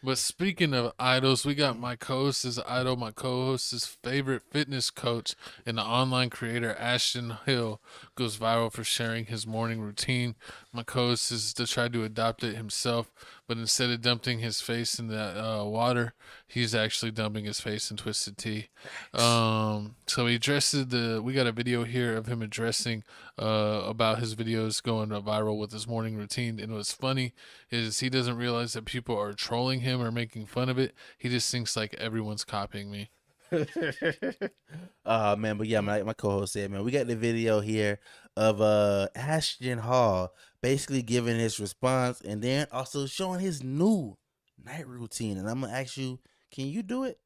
But speaking of idols, we got my co-host's idol, my co-host's favorite fitness coach, and the online creator Ashton Hill goes viral for sharing his morning routine. My co-host is to try to adopt it himself, but instead of dumping his face in the water, he's actually dumping his face in twisted tea. So he addresses the. We got a video here of him addressing about his videos going viral with his morning routine, and what's funny is he doesn't realize that people are trolling him or making fun of it. He just thinks like everyone's copying me. Man, but yeah, my co-host said, man, we got the video here of Ashton Hall basically giving his response and then also showing his new night routine. And I'm gonna ask you, can you do it?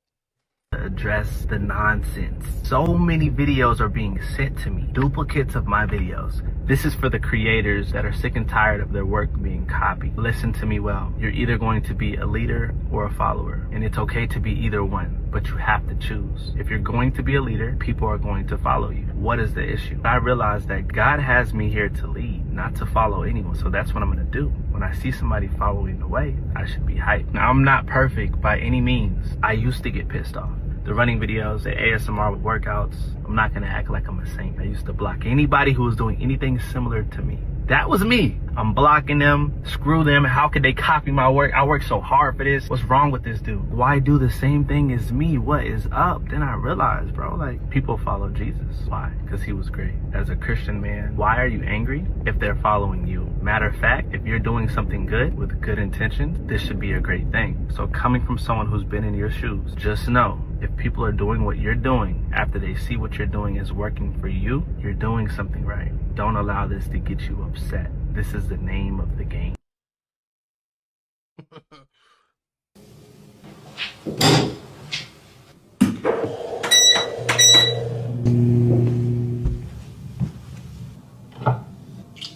Address the nonsense. So many videos are being sent to me, duplicates of my videos. This is for the creators that are sick and tired of their work being copied. Listen to me well. You're either going to be a leader or a follower, and it's okay to be either one, but you have to choose. If you're going to be a leader, people are going to follow you. What is the issue? I realize that God has me here to lead, not to follow anyone, so that's what I'm going to do. When I see somebody following the way, I should be hyped. Now, I'm not perfect by any means. I used to get pissed off. The running videos, the ASMR with workouts, I'm not gonna act like I'm a saint. I used to block anybody who was doing anything similar to me. That was me. I'm blocking them. Screw them. How could they copy my work? I worked so hard for this. What's wrong with this dude? Why do the same thing as me? What is up? Then I realized, bro, like, people follow Jesus. Why? Because he was great. As a Christian man, why are you angry if they're following you? Matter of fact, if you're doing something good with good intentions, this should be a great thing. So coming from someone who's been in your shoes, just know, if people are doing what you're doing after they see what you're doing is working for you, you're doing something right. Don't allow this to get you upset. This is the name of the game.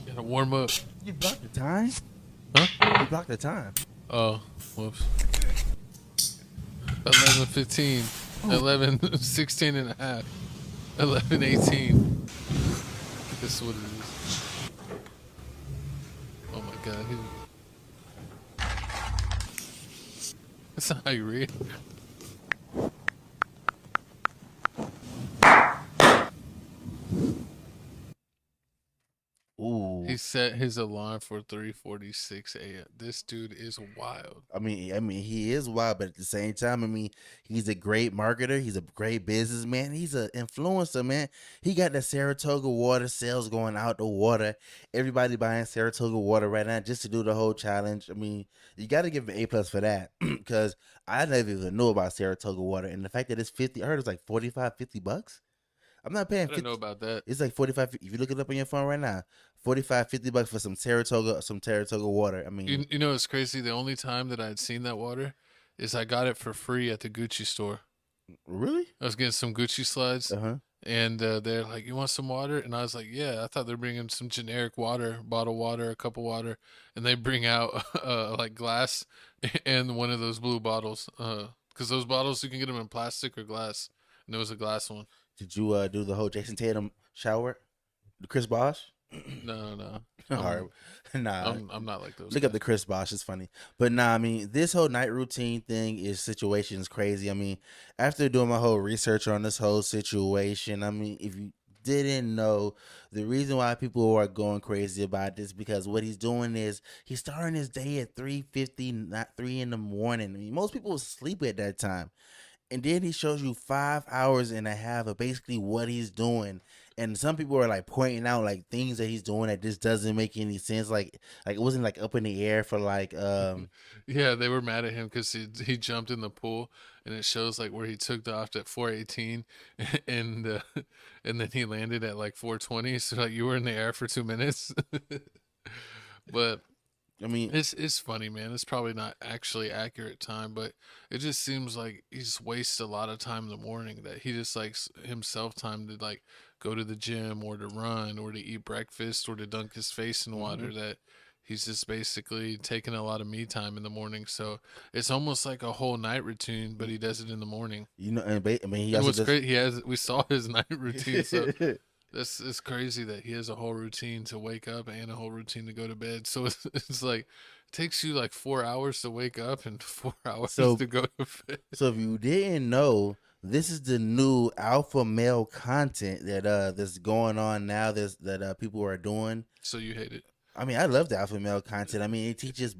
Gotta warm up. You blocked the time? Huh? You blocked the time. Oh, whoops. 11:15, 11:16 and a half, 11:18. This is what it is. Oh my god, that's not how you read. Ooh. He set his alarm for 3:46 a.m. This dude is wild. I mean, he is wild, but at the same time, I mean, he's a great marketer. He's a great businessman. He's an influencer, man. He got the Saratoga water sales going out the water. Everybody buying Saratoga water right now just to do the whole challenge. I mean, you got to give him A+ for that because I never even knew about Saratoga water, and the fact that it's 50, I heard it's like 45, $50. I'm not paying I don't know 50. about that. It's like 45. If you look it up on your phone right now, 45, $50 for some Saratoga water. I mean, You know it's crazy. The only time that I had seen that water is I got it for free at the Gucci store. really? I was getting some Gucci slides, Uh-huh. and they're like, "You want some water?" And I was like, "Yeah." I thought they're bringing some generic water, bottle water, a cup of water, and they bring out like glass and one of those blue bottles. Because those bottles you can get them in plastic or glass, and there was a glass one. Did you do the whole Jason Tatum shower? The Chris Bosh? No, no, All right. I'm Nah. I'm not like those Look up guys. the Chris Bosh. It's funny. But nah, I mean, this whole night routine thing is situation is crazy. I mean, after doing my whole research on this whole situation, I mean, if you didn't know, the reason why people are going crazy about this because what he's doing is he's starting his day at 3:50, not 3 in the morning. I mean, most people sleep at that time. And then he shows you 5 hours and a half of basically what he's doing. And some people are like pointing out like things that he's doing that just doesn't make any sense. Like it wasn't like up in the air for like Yeah, they were mad at him because he jumped in the pool, and it shows like where he took off at 4:18, and and then he landed at like 4:20. So like you were in the air for 2 minutes. But I mean, it's funny, man. It's probably not actually accurate time, but it just seems like he just wastes a lot of time in the morning. That he just likes himself time to like go to the gym or to run or to eat breakfast or to dunk his face in mhm. water. That he's just basically taking a lot of me time in the morning. So it's almost like a whole night routine, but he does it in the morning. I mean he And also what's does great, he has we saw his night routine. So this is crazy that he has a whole routine to wake up and a whole routine to go to bed. So it's like takes you like 4 hours to wake up and 4 hours So to go to bed. So if you didn't know, this is the new alpha male content that's going on now. That people are doing. So you hate it. I mean, I love the alpha male content. I mean, it teaches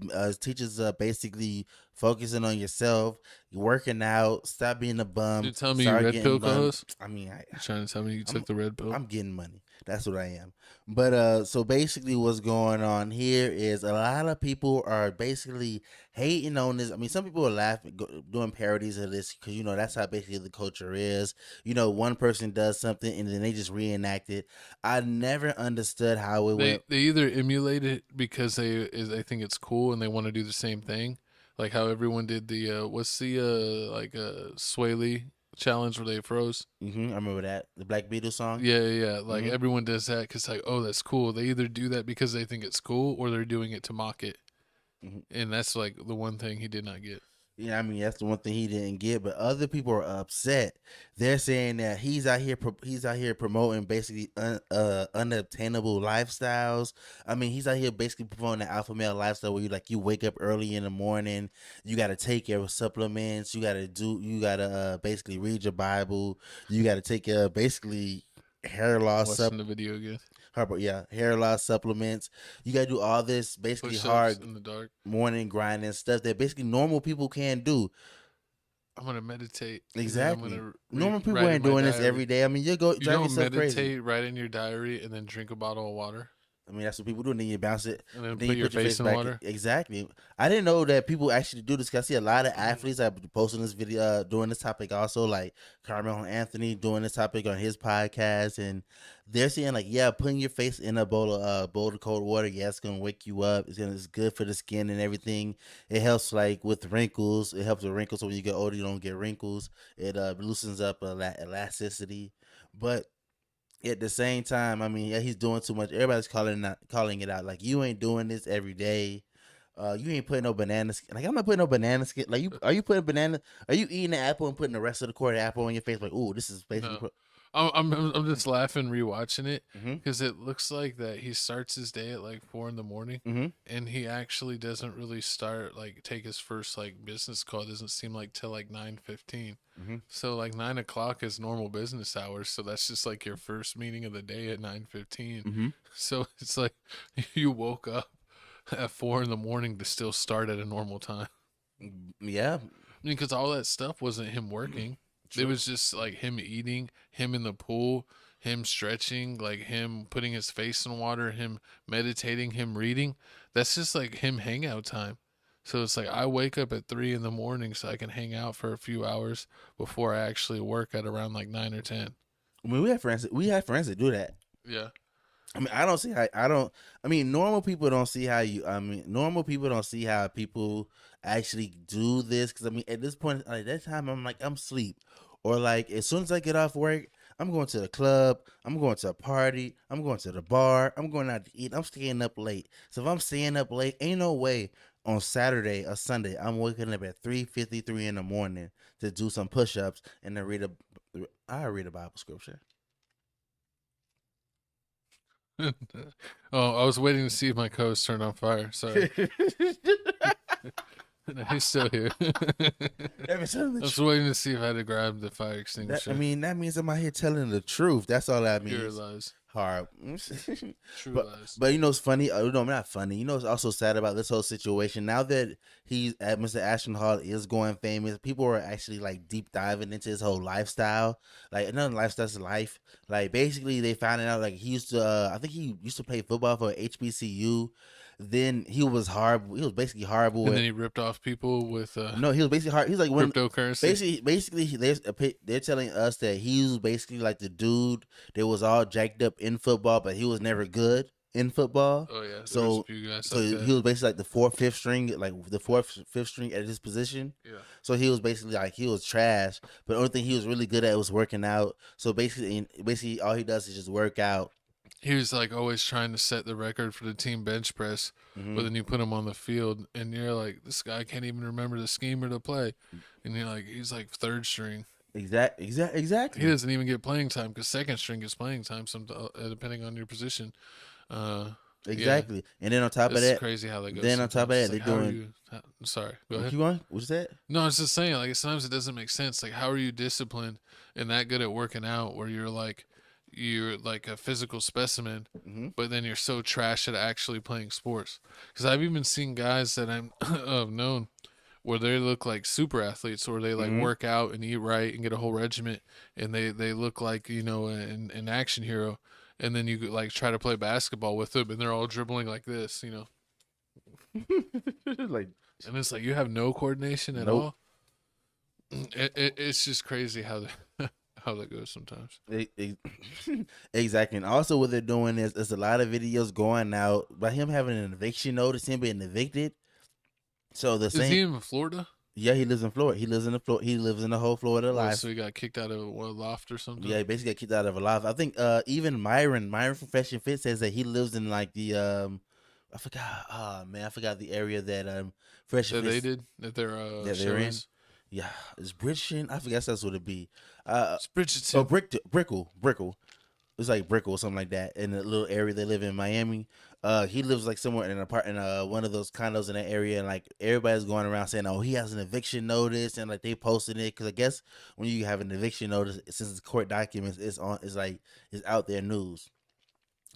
basically focusing on yourself, working out, stop being a bum. You tell me you start red getting pill bum. co-host? I mean, You trying to tell me you took the red pill? I'm getting money. That's what I am. But so basically, what's going on here is a lot of people are basically hating on this. I mean, some people are laughing, doing parodies of this because that's how basically the culture is. One person does something and then they just reenact it. I never understood how it went. They either emulate it because they think it's cool and they want to do the same thing, like how everyone did the what's the Sway Lee challenge where they froze. I remember that, the Black Beatles song. Yeah. Like everyone does that because like, oh, that's cool. They either do that because they think it's cool or they're doing it to mock it. And that's like the one thing he did not get. Yeah, I mean that's the one thing he didn't get, but other people are upset. They're saying that he's out here promoting basically unobtainable lifestyles. I mean, he's out here basically promoting the alpha male lifestyle where you wake up early in the morning, you got to take your supplements, you got to basically read your Bible, you got to take basically hair loss Watching the video again. Hair loss supplements. You gotta do all this basically Push-ups hard in the dark morning grinding stuff that basically normal people can't do. I'm gonna meditate. Exactly. Normal people ain't doing this every day. I mean, you don't yourself meditate, crazy. write in your diary, and then drink a bottle of water. I mean, that's what people do. And then you bounce it. And then then put you your face in back water. Exactly. I didn't know that people actually do this. 'Cause I see a lot of athletes that posting this video doing this topic also, like Carmelo Anthony doing this topic on his podcast, and they're saying like, yeah, putting your face in a bowl of cold water, yeah, it's gonna wake you up. It's good for the skin and everything. It helps like with wrinkles. It helps with wrinkles, so when you get older, you don't get wrinkles. It loosens up elasticity, but at the same time, I mean, yeah, he's doing too much. Everybody's calling it out. Like, you ain't doing this every day. You ain't putting no banana skin. Like, I'm not putting no banana skin. Like, are you putting banana? Are you eating an apple and putting the rest of the core of the apple on your face? Like, ooh, this is basically. No. I'm just laughing rewatching it because it looks like that he starts his day at like 4 a.m. And he actually doesn't really take his first like business call. It doesn't seem like till like 9:15. So like 9 o'clock is normal business hours. So that's just like your first meeting of the day at 9:15. So it's like you woke up at 4 a.m. to still start at a normal time. Yeah, because all that stuff wasn't him working. True. It was just like him eating, him in the pool, him stretching, like him putting his face in water, him meditating, him reading. That's just like him hangout time. So it's like I wake up at 3 a.m. so I can hang out for a few hours before I actually work at around like 9 or 10. I mean, we have friends that do that. Yeah. I mean, I don't see how. I mean, normal people don't see how you. I mean, normal people don't see how people actually do this. Because I mean, at this point, like that time, I'm like, I'm asleep, or like as soon as I get off work, I'm going to the club, I'm going to a party, I'm going to the bar, I'm going out to eat. I'm staying up late. So if I'm staying up late, ain't no way on Saturday or Sunday I'm waking up at 3:53 in the morning to do some push-ups and then read a Bible scripture. Oh, I was waiting to see if my co-host turned on fire. Sorry. He's still here. I was waiting to see if I had to grab the fire extinguisher. That means I'm out here telling the truth. That's all that means. Pure lies. Hard. True lies. But it's funny. No, not funny. It's also sad about this whole situation. Now that Mr. Ashton Hall is going famous, people are actually like deep diving into his whole lifestyle. Like another lifestyle's life. Like basically, they found out like he used to. I think he used to play football for HBCU. Then he was horrible. He was basically horrible. And then he ripped off people with no. He was basically hard. He's like cryptocurrency. Basically, they're telling us that he was basically like the dude that was all jacked up in football, but he was never good in football. Oh yeah. So he was basically like the fourth, fifth string at his position. Yeah. So he was basically like he was trash. But the only thing he was really good at was working out. So basically all he does is just work out. He was like always trying to set the record for the team bench press, but then you put him on the field, and you're like, this guy can't even remember the scheme or the play, and you're like, he's like third string. Exactly. He doesn't even get playing time because second string gets playing time, depending on your position. Exactly. And then on top of It's that, crazy how that goes. then on top of sometimes. that, It's they're like, how are doing. you? Sorry, go ahead. Keep going. What's that? No, I was just saying, like sometimes it doesn't make sense. Like, how are you disciplined and that good at working out, where you're like a physical specimen, Mm-hmm. but then you're so trash at actually playing sports? Because I've even seen guys that I'm have known where they look like super athletes, or they like Mm-hmm. work out and eat right and get a whole regiment, and they look like an action hero, and then you like try to play basketball with them, and they're all dribbling like this, Like, and it's like you have no coordination at Nope. all. It's just crazy how how that goes sometimes. Exactly. And also, what they're doing is there's a lot of videos going out by him having an eviction notice, him being evicted. So the Is same. he in Florida? Yeah, he lives in Florida. He lives in the whole Florida Oh, life. so he got kicked out of a loft or something? Yeah, he basically got kicked out of a lot. I think even Myron from Fresh and Fit says that he lives in like the I forgot. Oh man, I forgot the area that Fresh That and they Fit did that they're that show they're in. is? Yeah, it's Bridgeton. I forget that's what it'd be. It's Bridgerton. So Brickell. It's like Brickell or something like that in the little area they live in Miami. He lives like somewhere in an apartment, one of those condos in that area, and like everybody's going around saying, "Oh, he has an eviction notice," and like they posted it because I guess when you have an eviction notice, since it's court documents, it's out there news.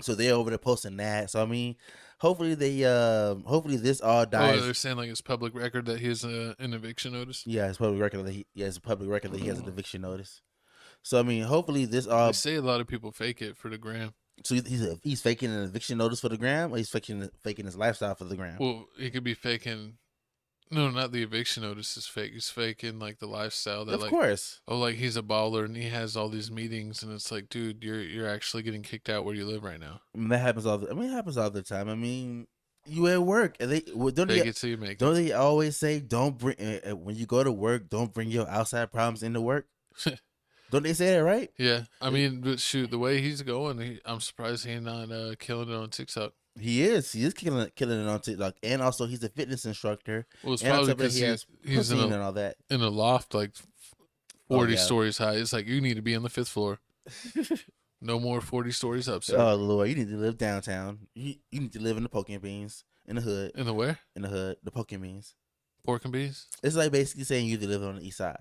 So they're over there posting that. So I mean, hopefully this all Oh, dies. they're saying like it's public record that he has an eviction notice. Yeah, it's public record that it's a public record that he has an eviction notice. So I mean, hopefully this all. They say a lot of people fake it for the gram. So he's faking an eviction notice for the gram, or he's faking his lifestyle for the gram. Well, he could be faking. No, not the eviction notice is fake. He's faking like the lifestyle that Of like course. like he's a baller and he has all these meetings, and it's like, dude, you're actually getting kicked out where you live right now. I mean, that happens it happens all the time. I mean, you at work, and don't Fake it till you make don't they always say don't bring when you go to work, don't bring your outside problems into work? it. Don't they say that, right? Yeah, I mean, but shoot, the way he's going, I'm surprised he's not killing it on TikTok. He is killing it on TikTok, and also he's a fitness instructor. Well, it's And on probably top of that, because he has he's in protein and all that. a loft like 40 yeah. stories high. It's like you need to be on the 5th floor. No more 40 stories up, sir. Oh Lord, you need to live downtown. You need to live in the poke and beans in the hood. In the where? In the hood, the poke and beans. Pork and beans? It's like basically saying you need to live on the east side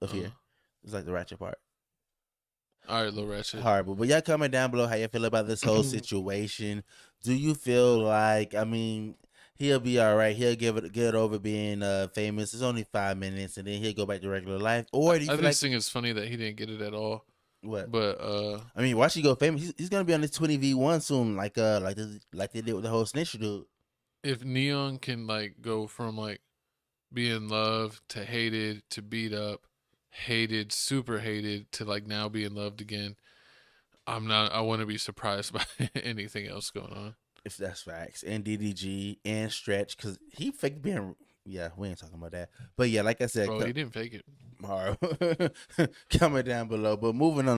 of Uh-huh. here. It's like the ratchet part. All right, little ratchet. Horrible. But y'all comment down below how you feel about this whole situation. Do you feel like, I mean, he'll be all right? He'll get over being famous. It's only 5 minutes, and then he'll go back to regular life. Or do you I feel just think it's funny that he didn't get it at all. what? But I mean, watch he go famous. He's gonna be on this 20v1 soon, like they did with the whole snitch dude. if Neon can like go from like being loved to hated to beat up, hated, super hated to like now being loved again, I wouldn't be surprised by anything else going on. If that's facts, and DDG and Stretch, because he fake being. Yeah, we ain't talking about that. But yeah, like I said, Bro, he didn't fake it. comment down below. But moving on.